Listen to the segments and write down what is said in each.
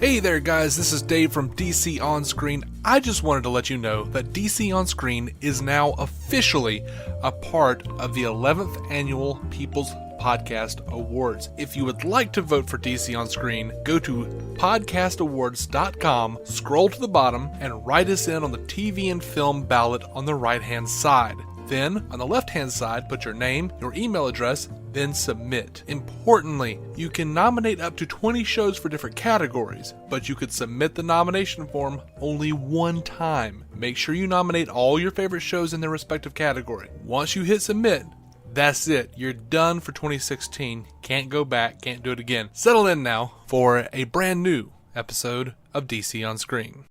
Hey there guys, this is Dave from DC On Screen. I just wanted to let you know that DC On Screen is now officially a part of the 11th Annual People's Podcast Awards. If you would like to vote for DC On Screen, go to podcastawards.com, scroll to the bottom, and write us in on the TV and film ballot on the right-hand side. Then, on the left-hand side, put your name, your email address, then submit. Importantly, you can nominate up to 20 shows for different categories, but you could submit the nomination form only one time. Make sure you nominate all your favorite shows in their respective category. Once you hit submit, that's it. You're done for 2016. Can't go back, can't do it again. Settle in now for a brand new episode of DC On Screen.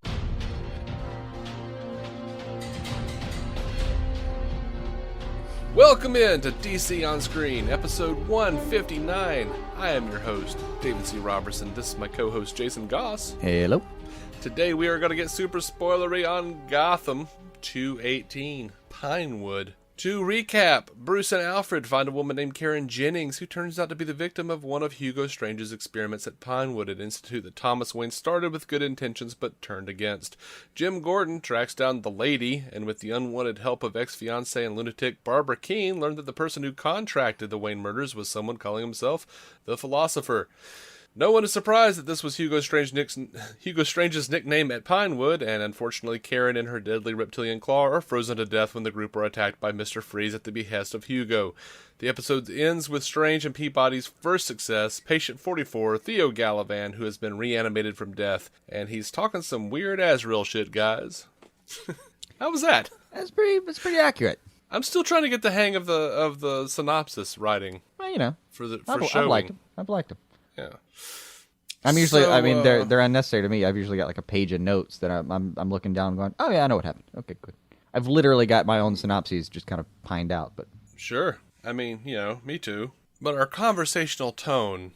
Welcome in to DC On Screen, episode 159. I am your host, David C. Robertson. This is my co-host, Jason Goss. Hello. Today we are going to get super spoilery on Gotham 2x18, Pinewood. To recap, Bruce and Alfred find a woman named Karen Jennings who turns out to be the victim of one of Hugo Strange's experiments at Pinewood, an institute that Thomas Wayne started with good intentions but turned against. Jim Gordon tracks down the lady, and with the unwanted help of ex-fiance and lunatic Barbara Kean, learned that the person who contracted the Wayne murders was someone calling himself the Philosopher. No one is surprised that this was Hugo Strange's nickname at Pinewood, and unfortunately Karen and her deadly reptilian claw are frozen to death when the group are attacked by Mr. Freeze at the behest of Hugo. The episode ends with Strange and Peabody's first success, Patient 44, Theo Galavan, who has been reanimated from death, and he's talking some weird Azrael shit, guys. How was that? That's pretty accurate. I'm still trying to get the hang of the synopsis writing. Well, you know, for showing. I've liked them. Yeah. I'm usually, they're unnecessary to me. I've usually got like a page of notes that I'm looking down and going, oh yeah, I know what happened. Okay, good. I've literally got my own synopses just kind of pined out, but. Sure. I mean, me too. But our conversational tone,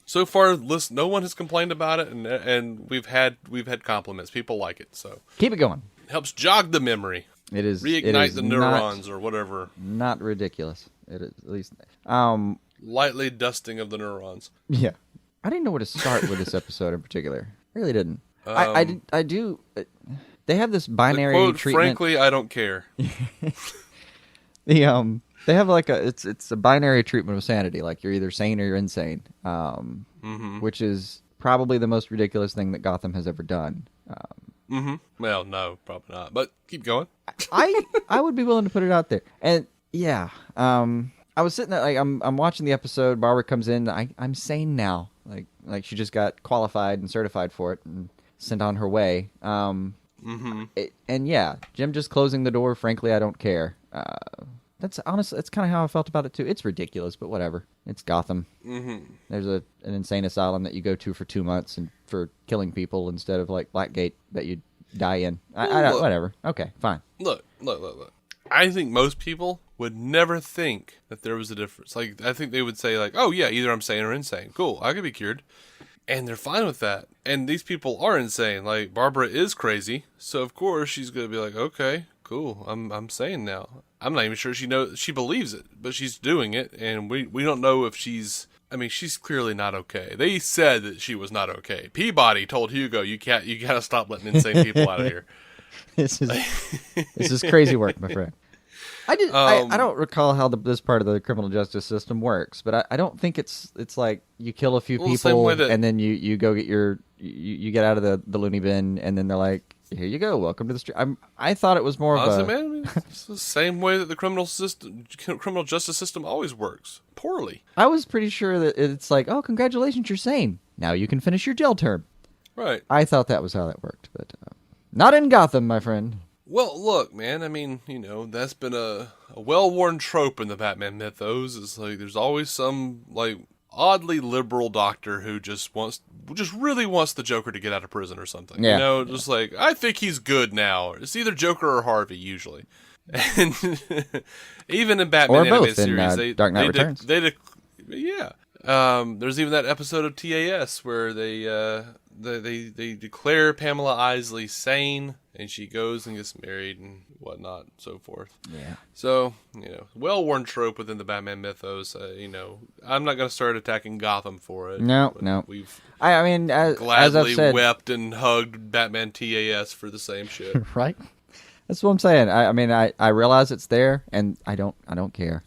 so far, no one has complained about it, and we've had compliments. People like it, so. Keep it going. It helps jog the memory. It is. Reignite the neurons or whatever. Not ridiculous. It is, at least. Lightly dusting of the neurons. Yeah. I didn't know where to start with this episode in particular. I really didn't. I do. They have this binary quote, treatment. Frankly, I don't care. They have like it's a binary treatment of sanity. Like you're either sane or you're insane. Which is probably the most ridiculous thing that Gotham has ever done. Well, no, probably not. But keep going. I would be willing to put it out there. And yeah. I was sitting there, like, I'm watching the episode. Barbara comes in. I'm sane now. Like she just got qualified and certified for it and sent on her way. And yeah, Jim just closing the door. Frankly, I don't care. That's honestly, that's kind of how I felt about it too. It's ridiculous, but whatever. It's Gotham. There's an insane asylum that you go to for 2 months and for killing people instead of like Blackgate that you die in. Whatever. Okay, fine. Look. I think most people would never think that there was a difference. Like, I think they would say, like, oh, yeah, either I'm sane or insane. Cool, I could be cured. And they're fine with that. And these people are insane. Like, Barbara is crazy. So, of course, she's going to be like, okay, cool, I'm sane now. I'm not even sure she believes it, but she's doing it. And we don't know if she's clearly not okay. They said that she was not okay. Peabody told Hugo, you got to stop letting insane people out of here. This is crazy work, my friend. I don't recall how this part of the criminal justice system works, but I don't think it's like you kill a few people and then you go get you get out of the loony bin and then they're like, here you go, welcome to the street. I thought it was more of a... it's the same way that the criminal justice system always works. Poorly. I was pretty sure that it's like, oh, congratulations, you're sane. Now you can finish your jail term. Right. I thought that was how that worked, but not in Gotham, my friend. Well, look, man, that's been a well-worn trope in the Batman mythos. It's like there's always some, like, oddly liberal doctor who just really wants the Joker to get out of prison or something. Yeah. Just like, I think he's good now. It's either Joker or Harvey, usually. And even in Batman animated series, Dark Knight Returns. There's even that episode of TAS where they declare Pamela Isley sane, and she goes and gets married and whatnot, and so forth. Yeah. So, well-worn trope within the Batman mythos. I'm not going to start attacking Gotham for it. No. We've I mean, as gladly I've said, wept and hugged Batman TAS for the same shit. right? That's what I'm saying. I mean, I realize it's there, and I don't care.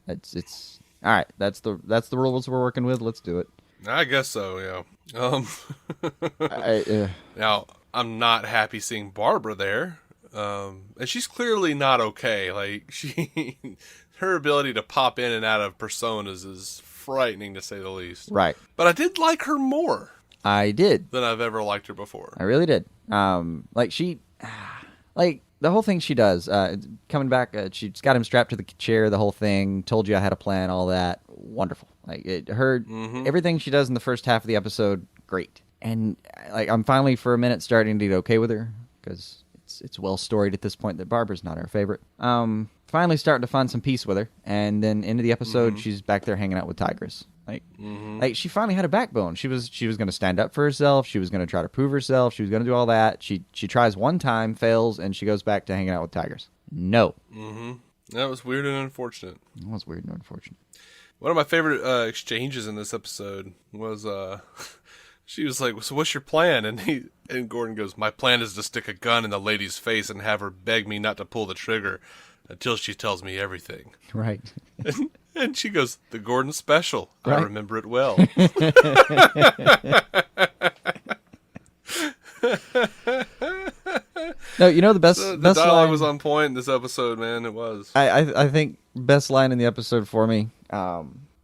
It's all right. That's the rules we're working with. Let's do it. I guess so. Yeah. Now, I'm not happy seeing Barbara there. And she's clearly not okay. Like, her ability to pop in and out of personas is frightening, to say the least. Right. But I did like her more. I did. Than I've ever liked her before. I really did. The whole thing she does, coming back, she's got him strapped to the chair, the whole thing, told you I had a plan, all that. Wonderful. Everything she does in the first half of the episode, great. And I'm finally for a minute starting to get okay with her, because it's well storied at this point that Barbara's not our favorite. Finally starting to find some peace with her, and then into the episode, she's back there hanging out with Tigress. She finally had a backbone. She was going to stand up for herself. She was going to try to prove herself. She was going to do all that. She tries one time, fails, and she goes back to hanging out with Tigress. No. That was weird and unfortunate. It was weird and unfortunate. One of my favorite exchanges in this episode was she was like, "So what's your plan?" And Gordon goes, "My plan is to stick a gun in the lady's face and have her beg me not to pull the trigger until she tells me everything." Right. And she goes, "The Gordon special. Right. I remember it well." No, the best The best dialogue line was on point in this episode, man. It was. I think best line in the episode for me.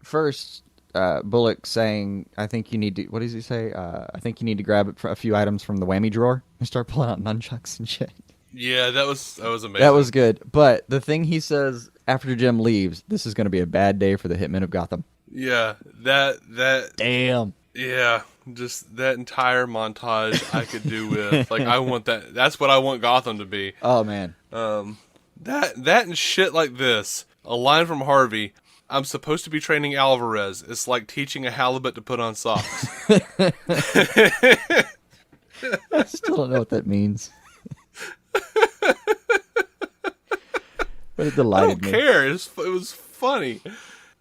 First, Bullock saying, "I think you need to." What does he say? "I think you need to grab a few items from the whammy drawer and start pulling out nunchucks and shit." Yeah, that was amazing. That was good. But the thing he says after Jim leaves, "This is going to be a bad day for the hitmen of Gotham." Yeah, that. Damn. Yeah, just that entire montage I could do with. I want that. That's what I want Gotham to be. Oh man. That and shit like this. A line from Harvey. "I'm supposed to be training Alvarez. It's like teaching a halibut to put on socks." I still don't know what that means. But it delighted me. I don't care. It was funny.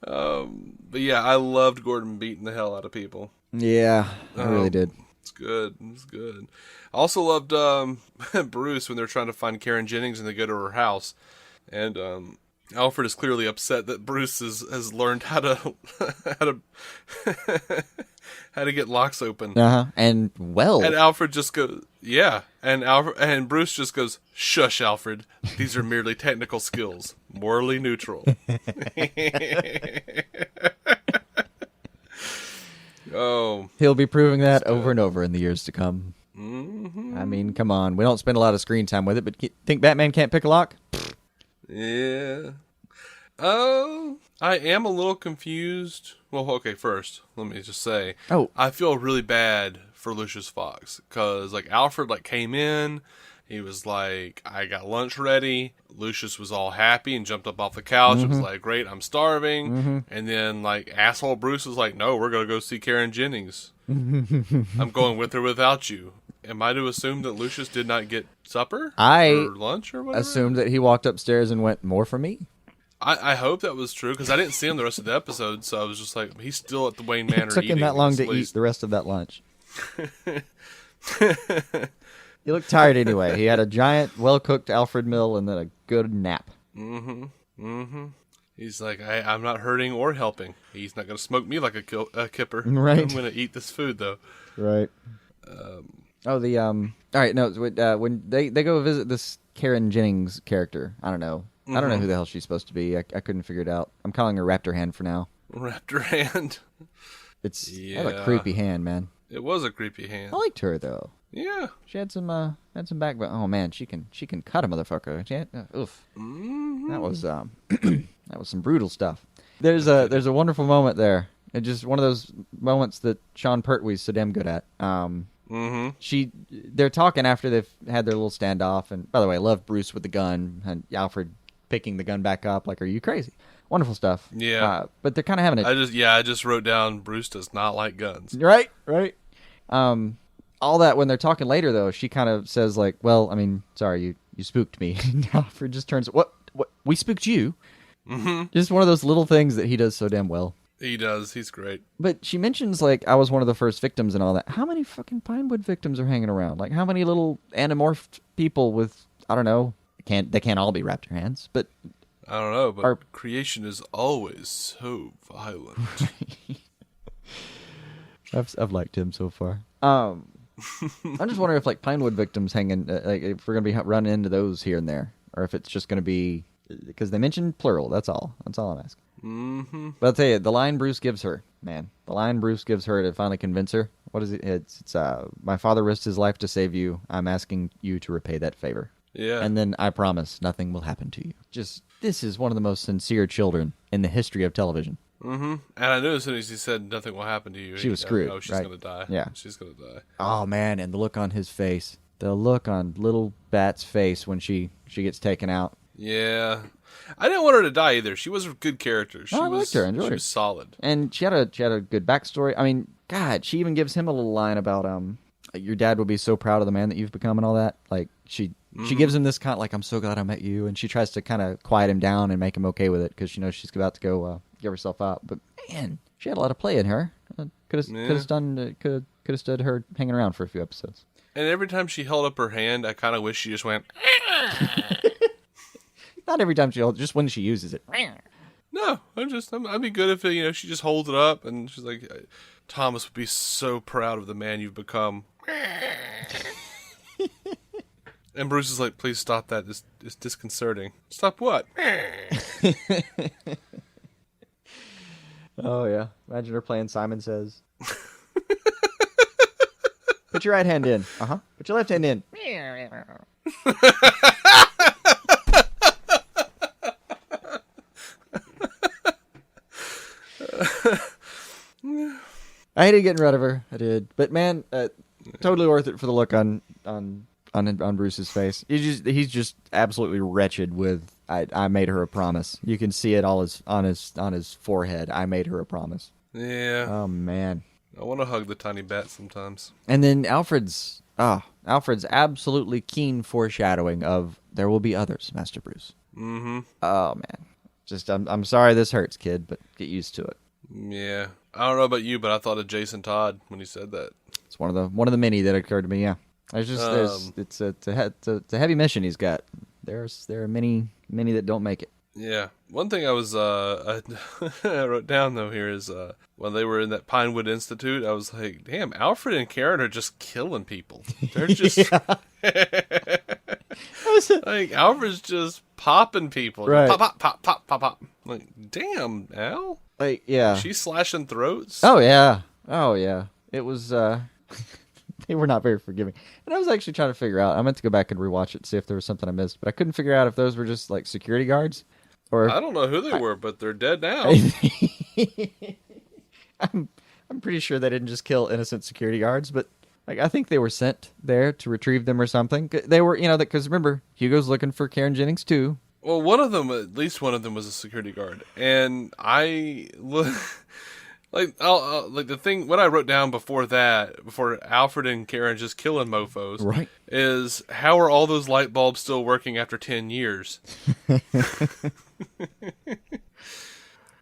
But yeah, I loved Gordon beating the hell out of people. Yeah, I really did. It's good. It's good. I also loved Bruce when they're trying to find Karen Jennings and they go to her house. And Alfred is clearly upset that Bruce has learned how to how to get locks open. And And Alfred just goes, "Yeah." And Bruce just goes, "Shush, Alfred. These are merely technical skills, morally neutral." Oh, he'll be proving that over and over in the years to come. Mm-hmm. I mean, come on. We don't spend a lot of screen time with it, but think Batman can't pick a lock? Yeah. Oh, I am a little confused. Well, okay, first, let me just say, I feel really bad for Lucius Fox, because, Alfred, came in, he was like, "I got lunch ready." Lucius was all happy and jumped up off the couch and was like, "Great, I'm starving." And then, asshole Bruce was like, "No, we're going to go see Karen Jennings. I'm going with her without you." Am I to assume that Lucius did not get supper? Or lunch or whatever? Assumed that he walked upstairs and went, "More for me?" I hope that was true, because I didn't see him the rest of the episode, so I was just like, he's still at the Wayne Manor. It took him that long to eat the rest of that lunch. He looked tired anyway. He had a giant, well-cooked Alfred meal and then a good nap. He's like, I'm not hurting or helping. He's not going to smoke me like a kipper. Right. I'm going to eat this food, though. Right. All right, no, when they go visit this Karen Jennings character, I don't know. I don't know who the hell she's supposed to be. I couldn't figure it out. I'm calling her Raptor Hand for now. Raptor Hand. That's a creepy hand, man. It was a creepy hand. I liked her though. Yeah. She had some backbone. Oh man, she can cut a motherfucker. Oof. That was that was some brutal stuff. There's a wonderful moment there. It's just one of those moments that Sean Pertwee's so damn good at. They're talking after they've had their little standoff, and by the way, I love Bruce with the gun and Alfred picking the gun back up. Are you crazy? Wonderful stuff. Yeah. But they're kind of having I just wrote down Bruce does not like guns. Right. All that when they're talking later, though, she kind of says, like, well, I mean, sorry, you spooked me. Now Alfred just turns, what? We spooked you? Mm-hmm. Just one of those little things that he does so damn well. He does. He's great. But she mentions, like, I was one of the first victims and all that. How many fucking Pinewood victims are hanging around? Like, how many little anamorphed people with, I don't know, they can't all be raptor hands, but... I don't know, but creation is always so violent. I've liked him so far. I'm just wondering if, like, Pinewood victims hanging, like, if we're going to be running into those here and there, or if it's just going to be, because they mentioned plural. That's all I'm asking. Mm-hmm. But I'll tell you, the line Bruce gives her, man, to finally convince her. What is it? It's my father risked his life to save you. I'm asking you to repay that favor. Yeah. And then I promise nothing will happen to you. This is one of the most sincere children in the history of television. Mm-hmm. And I knew as soon as he said nothing will happen to you, she was screwed. Oh, she's right? going to die. Yeah. She's going to die. Oh, man, and the look on his face. The look on little Bat's face when she gets taken out. Yeah. I didn't want her to die either. She was a good character. I liked her. I enjoyed her. She was solid. And she had a good backstory. I mean, God, she even gives him a little line about your dad will be so proud of the man that you've become and all that. Like, she gives him this kind of, like, I'm so glad I met you. And she tries to kind of quiet him down and make him okay with it because she knows she's about to go give herself out. But, man, she had a lot of play in her. Could have stood her hanging around for a few episodes. And every time she held up her hand, I kind of wish she just went... Not every time just when she uses it. No, I'd be good if she just holds it up and she's like, Thomas would be so proud of the man you've become. And Bruce is like, please stop that. It's disconcerting. Stop what? Oh, yeah. Imagine her playing Simon Says. Put your right hand in. Uh-huh. Put your left hand in. I hated getting rid of her. I did. But, man, totally worth it for the look on Bruce's face. He's just absolutely wretched with I made her a promise. You can see it all on his forehead. I made her a promise. Yeah. Oh, man. I want to hug the tiny bat sometimes. And then Alfred's absolutely keen foreshadowing of there will be others, Master Bruce. Mm-hmm. Oh, man. Just I'm sorry this hurts, kid, but get used to it. Yeah. I don't know about you, but I thought of Jason Todd when he said that. It's one of the many that occurred to me, yeah. It's a heavy mission he's got. There are many that don't make it. Yeah. One thing I wrote down though here is when they were in that Pinewood Institute, I was like, damn, Alfred and Karen are just killing people. They're just like Alfred's just popping people. Right. Pop, pop, pop, pop, pop, pop. Like, damn, Al. Like, yeah. She's slashing throats. Oh yeah. It was they were not very forgiving. And I was actually trying to figure out, I meant to go back and rewatch it, see if there was something I missed, but I couldn't figure out if those were just like security guards or I don't know who they were, but they're dead now. I'm pretty sure they didn't just kill innocent security guards, but like I think they were sent there to retrieve them or something. They were, because remember, Hugo's looking for Karen Jennings too. Well, at least one of them was a security guard, and the thing. What I wrote down before Alfred and Karen just killing mofo's, right, is how are all those light bulbs still working after 10 years?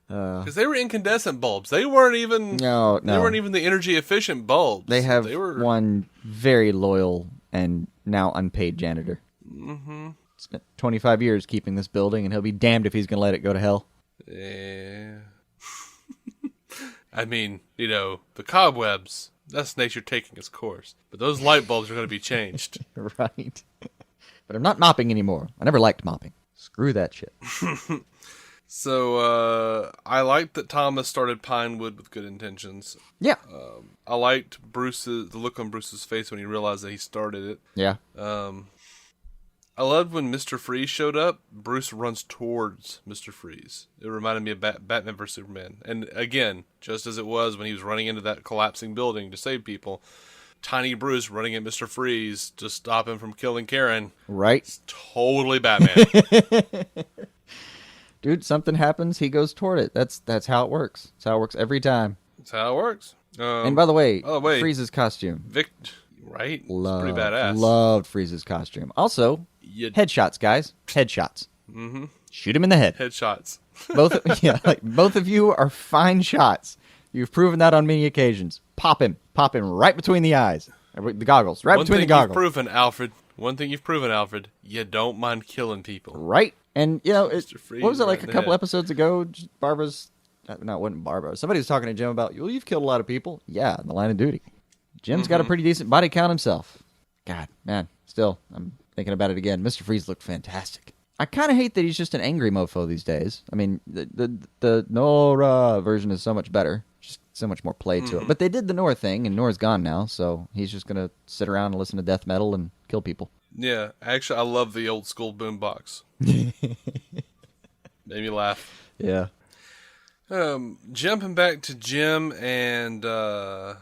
Because they were incandescent bulbs. They weren't even. No. They weren't even the energy efficient bulbs. They have one very loyal and now unpaid janitor. Mm-hmm. Spent 25 years keeping this building, and he'll be damned if he's going to let it go to hell. Yeah. I mean, the cobwebs, that's nature taking its course. But those light bulbs are going to be changed. Right. But I'm not mopping anymore. I never liked mopping. Screw that shit. So, I liked that Thomas started Pinewood with good intentions. Yeah. I liked the look on Bruce's face when he realized that he started it. Yeah. I loved when Mr. Freeze showed up. Bruce runs towards Mr. Freeze. It reminded me of Batman vs. Superman. And again, just as it was when he was running into that collapsing building to save people, tiny Bruce running at Mr. Freeze to stop him from killing Karen. Right. It's totally Batman. Dude, something happens, he goes toward it. That's how it works. That's how it works every time. That's how it works. And by the way, oh, Freeze's costume. Right? It's Loved, pretty badass. Loved Freeze's costume. Also, headshots, guys. Headshots. Mm-hmm. Shoot him in the head. Headshots. Both of you are fine shots. You've proven that on many occasions. Pop him right between the eyes. The goggles, right between the goggles. One thing you've proven, Alfred, you don't mind killing people. Right. And, what was it, like a couple head. episodes ago? Barbara's, no, it wasn't Barbara. Somebody was talking to Jim about, well, you've killed a lot of people. Yeah, in the line of duty. Jim's got a pretty decent body count himself. God, man, still, I'm thinking about it again. Mr. Freeze looked fantastic. I kind of hate that he's just an angry mofo these days. I mean, the Nora version is so much better. Just so much more play to it. But they did the Nora thing, and Nora's gone now, so he's just going to sit around and listen to death metal and kill people. Yeah, actually, I love the old school boombox. Made me laugh. Yeah. Jumping back to Jim and Barbara.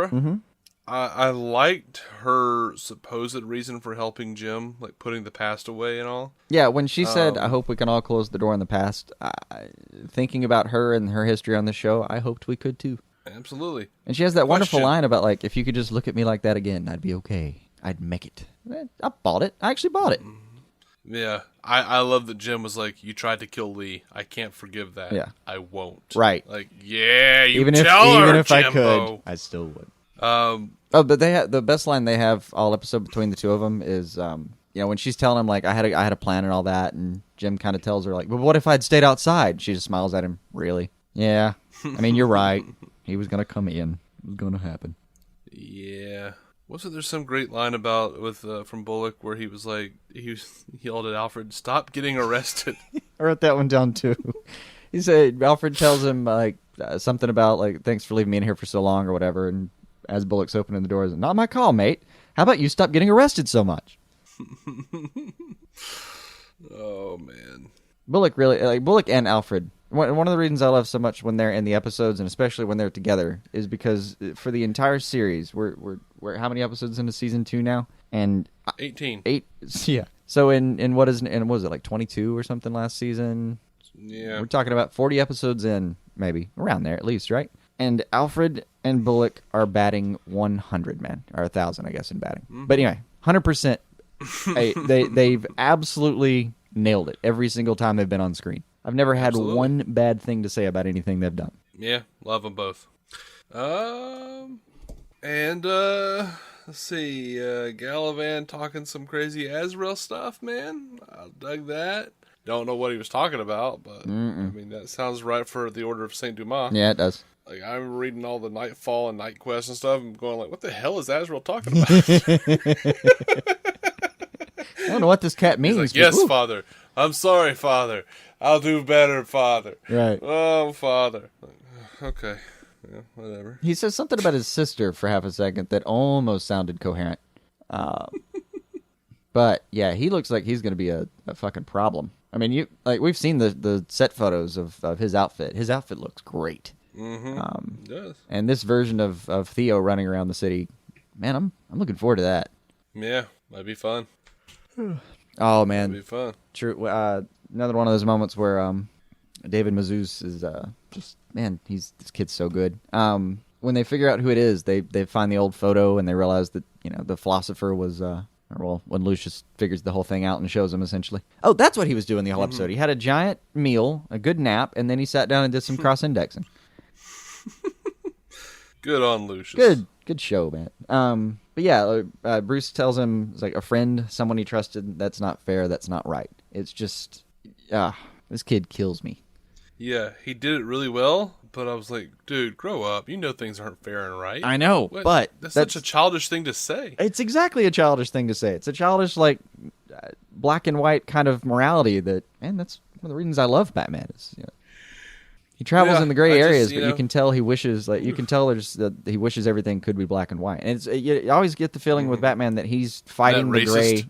Mm-hmm. I liked her supposed reason for helping Jim, like putting the past away and all. Yeah, when she said, I hope we can all close the door on the past, thinking about her and her history on the show, I hoped we could too. Absolutely. And she has that wonderful line about, like, if you could just look at me like that again, I'd be okay. I'd make it. I bought it. I actually bought it. Yeah. I love that Jim was like, you tried to kill Lee. I can't forgive that. Yeah. I won't. Right. Like, yeah, you even tell her, even if Jimbo. I could, I still would. But they the best line they have all episode between the two of them is, when she's telling him, like, I had a plan and all that, and Jim kind of tells her, like, but what if I'd stayed outside? She just smiles at him. Really? Yeah. I mean, you're right. He was going to come in. It was going to happen. Yeah. Wasn't there some great line about from Bullock where he was like, he yelled at Alfred, stop getting arrested. I wrote that one down too. He said, Alfred tells him something about, like, thanks for leaving me in here for so long or whatever, and as Bullock's opening the doors, not my call, mate. How about you stop getting arrested so much? Oh man. Bullock Bullock and Alfred. One of the reasons I love so much when they're in the episodes, and especially when they're together, is because for the entire series, we're how many episodes into season 2 now? And 18. 8. Yeah. So in what is it, like 22 or something last season? Yeah. We're talking about 40 episodes in, maybe around there at least, right? And Alfred and Bullock are batting 100, man, or 1,000, I guess, in batting. Mm-hmm. But anyway, 100%. They've absolutely nailed it every single time they've been on screen. I've never had one bad thing to say about anything they've done. Yeah, love them both. And let's see, Galavan talking some crazy Azrael stuff, man. I dug that. Don't know what he was talking about, but I mean that sounds right for the Order of Saint Dumas. Yeah, it does. Like, I'm reading all the Nightfall and Night Quest and stuff, and going like, what the hell is Azrael talking about? I don't know what this cat means. He's like, yes, Father. I'm sorry, Father. I'll do better, Father. Right. Oh, Father. Okay. Yeah, whatever. He says something about his sister for half a second that almost sounded coherent. But, yeah, he looks like he's going to be a fucking problem. I mean, we've seen the set photos of his outfit. His outfit looks great. Mm-hmm. It does. And this version of Theo running around the city, man, I'm looking forward to that. Yeah, might be fun. Oh man, might be fun. True. Another one of those moments where David Mazouz is just, man, this kid's so good. When they figure out who it is, they find the old photo and they realize that the philosopher was when Lucius figures the whole thing out and shows him essentially. Oh, that's what he was doing the whole episode. He had a giant meal, a good nap, and then he sat down and did some cross indexing. Good on Lucius. Good show, man. But yeah, Bruce tells him, it's like a friend, someone he trusted. That's not fair. That's not right. It's just, this kid kills me. Yeah, he did it really well, but I was like, dude, grow up. You know things aren't fair and right. I know, but that's such a childish thing to say. It's exactly a childish thing to say. It's a childish, black and white kind of morality that, man, that's one of the reasons I love Batman. Is, he travels in the gray areas, but you can tell he wishes, that he wishes everything could be black and white. And you always get the feeling with Batman that he's fighting the gray.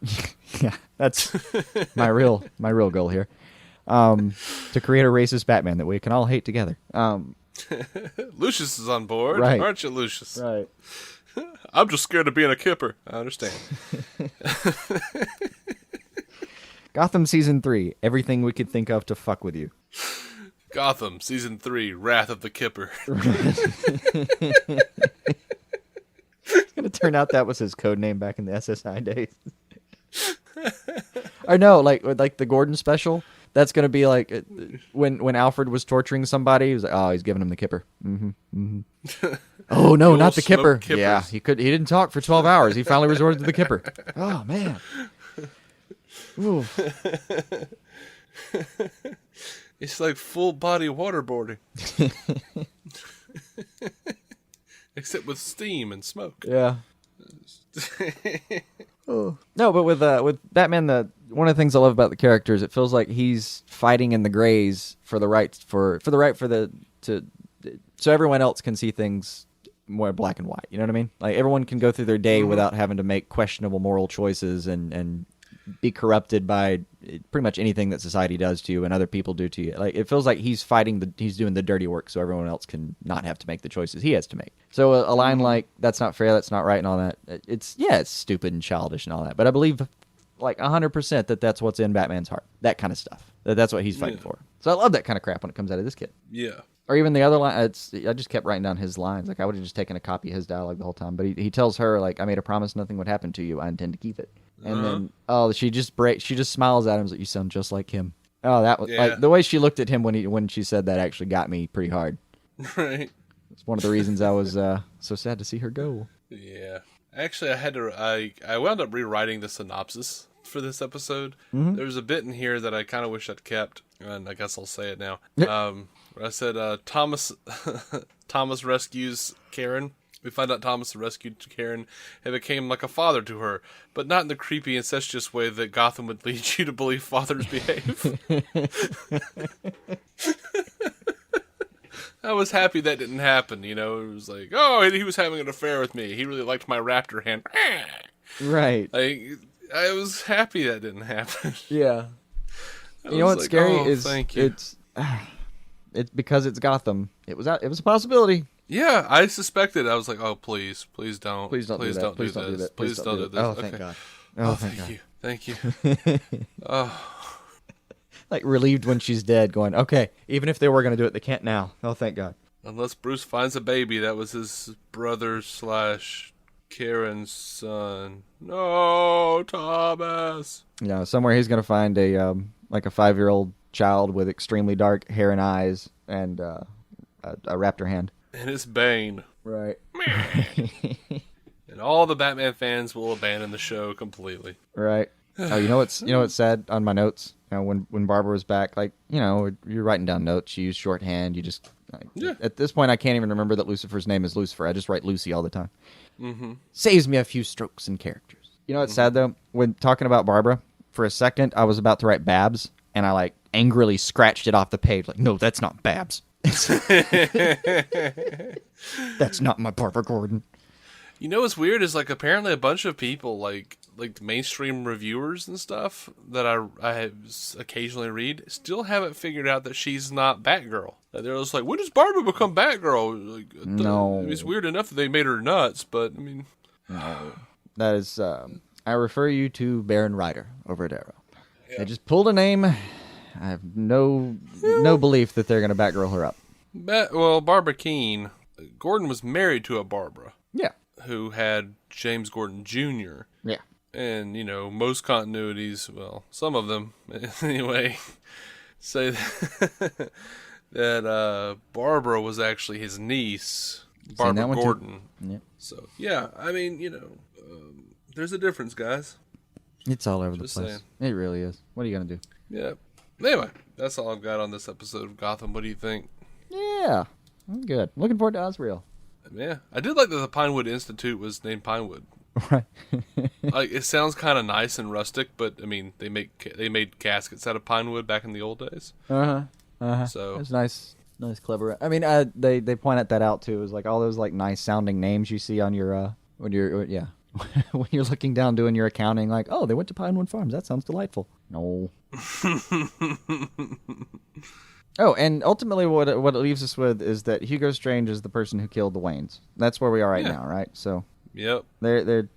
Yeah, that's my real goal here. To create a racist Batman that we can all hate together. Lucius is on board, right. Aren't you, Lucius? Right. I'm just scared of being a kipper. I understand. Gotham Season 3, everything we could think of to fuck with you. Gotham Season 3, Wrath of the Kipper. It's going to turn out that was his code name back in the SSI days. Or no, like the Gordon special. That's going to be like when Alfred was torturing somebody. He was like, oh, he's giving him the kipper. Mm-hmm, mm-hmm. Oh, no, not the kipper. Kippers. Yeah, he didn't talk for 12 hours. He finally resorted to the kipper. Oh, man. Ooh. It's like full body waterboarding. Except with steam and smoke. Yeah. Oh. No, but with Batman, one of the things I love about the character is it feels like he's fighting in the grays for the right so everyone else can see things more black and white. You know what I mean? Like everyone can go through their day without having to make questionable moral choices and be corrupted by pretty much anything that society does to you and other people do to you. Like it feels like he's he's doing the dirty work so everyone else can not have to make the choices he has to make. So a line like that's not fair, that's not right, and all that. It's stupid and childish and all that. But I believe like 100% that that's what's in Batman's heart. That kind of stuff. That's what he's fighting for. So I love that kind of crap when it comes out of this kid. Yeah. Or even the other line, I just kept writing down his lines. Like I would have just taken a copy of his dialogue the whole time. But he tells her like, "I made a promise, nothing would happen to you. I intend to keep it." And then she just smiles at him. Like, you sound just like him. Oh, that was like the way she looked at him when she said that actually got me pretty hard. Right. It's one of the reasons I was so sad to see her go. Yeah. Actually, I wound up rewriting the synopsis for this episode. Mm-hmm. There's a bit in here that I kind of wish I'd kept, and I guess I'll say it now. I said Thomas rescues Karen. We find out Thomas rescued Karen and became like a father to her, but not in the creepy, incestuous way that Gotham would lead you to believe fathers behave. I was happy that didn't happen, you know. It was like, oh, he was having an affair with me. He really liked my raptor hand. Right. I was happy that didn't happen. Yeah. You know what's scary is it's because it's Gotham. It was a possibility. Yeah, I suspected. I was like, oh, please don't do this. Please don't do this. Please don't do this. Oh, okay. thank God. Oh, thank you. Oh. Like relieved when she's dead, going, okay, even if they were going to do it, they can't now. Oh, thank God. Unless Bruce finds a baby that was his brother / Karen's son. No, Thomas. Yeah, somewhere he's going to find a 5-year-old child with extremely dark hair and eyes and a raptor hand. And it's Bane. Right. And all the Batman fans will abandon the show completely. Right. Oh, you know what's sad on my notes? You know, when Barbara was back, like, you know, you're writing down notes, you use shorthand, you just at this point I can't even remember that Lucifer's name is Lucifer. I just write Lucy all the time. Mm-hmm. Saves me a few strokes and characters. You know what's sad though? When talking about Barbara, for a second I was about to write Babs, and I like angrily scratched it off the page. Like, no, that's not Babs. That's not my Barbara Gordon. You know what's weird is like apparently a bunch of people like mainstream reviewers and stuff that I occasionally read still haven't figured out that she's not Batgirl. They're just like, when does Barbara become Batgirl? Like, no, it's weird enough that they made her nuts, but I mean, no, that is. I refer you to Baron Ryder over at Arrow. Yeah. They just pulled a name. I have no belief that they're going to Batgirl her up. Well, Barbara Kean, Gordon was married to a Barbara. Yeah. Who had James Gordon Jr. Yeah. And, you know, most continuities, well, some of them, anyway, say that Barbara was actually his niece, Barbara Gordon. Yeah. So, yeah, I mean, you know, there's a difference, guys. It's all over Just the place. saying. It really is. What are you going to do? Yeah. Anyway, that's all I've got on this episode of Gotham. What do you think? Yeah, I'm good. Looking forward to Azrael. Yeah, I did like that the Pinewood Institute was named Pinewood. Right. Like, it sounds kind of nice and rustic, but I mean, they made caskets out of pine wood back in the old days. So it's nice, clever. I mean, they point that out too. Is like all those like nice sounding names you see on your when you're when you're looking down doing your accounting. Like, oh, they went to Pinewood Farms. That sounds delightful. No. Oh, and ultimately what it leaves us with is that Hugo Strange is the person who killed the Waynes. That's where we are right now, right? So. Yep. They're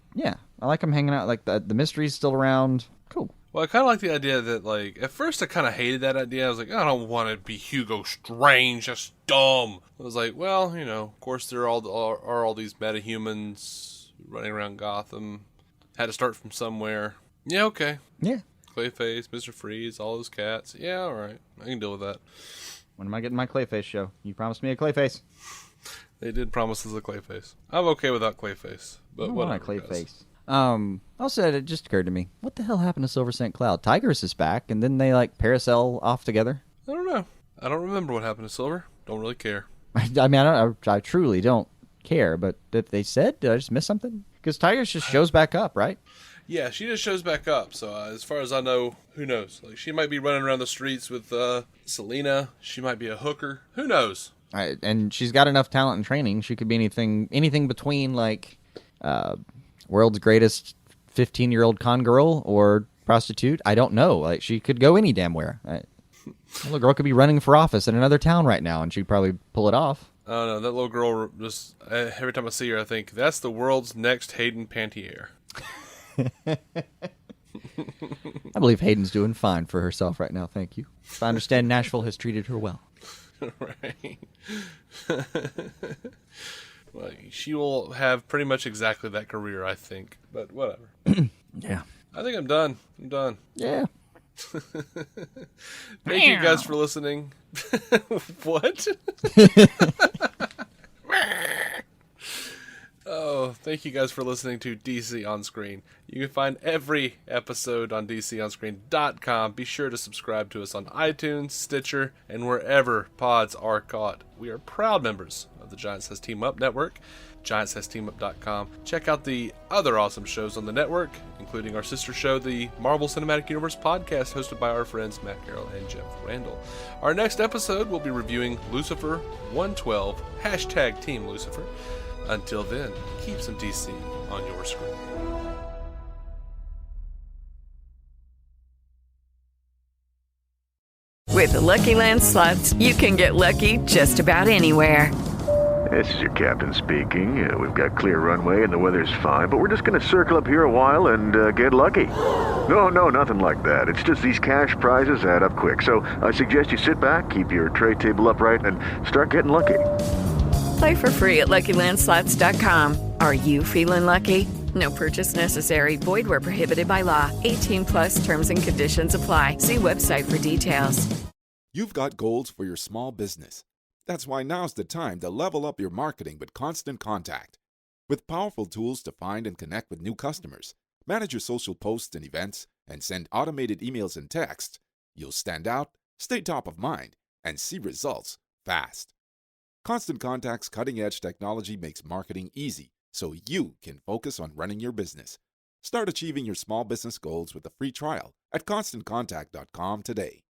I like them hanging out. Like the mystery's still around. Cool. Well, I kind of like the idea that, like, at first I kind of hated that idea. I was like, I don't want to be Hugo Strange. That's dumb. I was like, well, you know, of course there are all these metahumans running around Gotham. Had to start from somewhere. Yeah, okay. Yeah. Clayface, Mr. Freeze, all those cats. Yeah, all right. I can deal with that. When am I getting my Clayface show? You promised me a Clayface. They did promise us a Clayface. I'm okay without Clayface, but I don't whatever. want a Clayface. Also, it just occurred to me, what the hell happened to Silver St. Cloud? Tigers is back, and then they, like, parasail off together? I don't know. I don't remember what happened to Silver. Don't really care. I mean, I truly don't care, but if they said, did I just miss something? Because Tigers just shows back up, right? Yeah, she just shows back up. So as far as I know, who knows? Like, she might be running around the streets with Selena. She might be a hooker. Who knows? And she's got enough talent and training. She could be anything between, like, world's greatest 15-year-old con girl or prostitute. I don't know. Like, she could go any damn where. The little girl could be running for office in another town right now, and she'd probably pull it off. I don't know. That little girl, just every time I see her, I think, that's the world's next Hayden Pantier. I believe Hayden's doing fine for herself right now, thank you. If I understand, Nashville has treated her well. Right. Well, she will have pretty much exactly that career, I think. But whatever. Yeah. I think I'm done. Yeah. Thank you guys for listening. What? Oh, thank you guys for listening to DC On Screen. You can find every episode on DCOnScreen.com. Be sure to subscribe to us on iTunes, Stitcher, and wherever pods are caught. We are proud members of the Giant Says Team Up Network, GiantSaysTeamUp.com. Check out the other awesome shows on the network, including our sister show, the Marvel Cinematic Universe podcast, hosted by our friends Matt Carroll and Jeff Randall. Our next episode, we'll be reviewing Lucifer 112, hashtag Team Lucifer. Until then, keep some DC on your screen. With the Lucky Land Slots, you can get lucky just about anywhere. This is your captain speaking. We've got clear runway and the weather's fine, but we're just going to circle up here a while and get lucky. No, nothing like that. It's just these cash prizes add up quick. So I suggest you sit back, keep your tray table upright, and start getting lucky. Play for free at LuckyLandSlots.com. Are you feeling lucky? No purchase necessary. Void where prohibited by law. 18+ terms and conditions apply. See website for details. You've got goals for your small business. That's why now's the time to level up your marketing with Constant Contact. With powerful tools to find and connect with new customers, manage your social posts and events, and send automated emails and texts, you'll stand out, stay top of mind, and see results fast. Constant Contact's cutting-edge technology makes marketing easy so you can focus on running your business. Start achieving your small business goals with a free trial at ConstantContact.com today.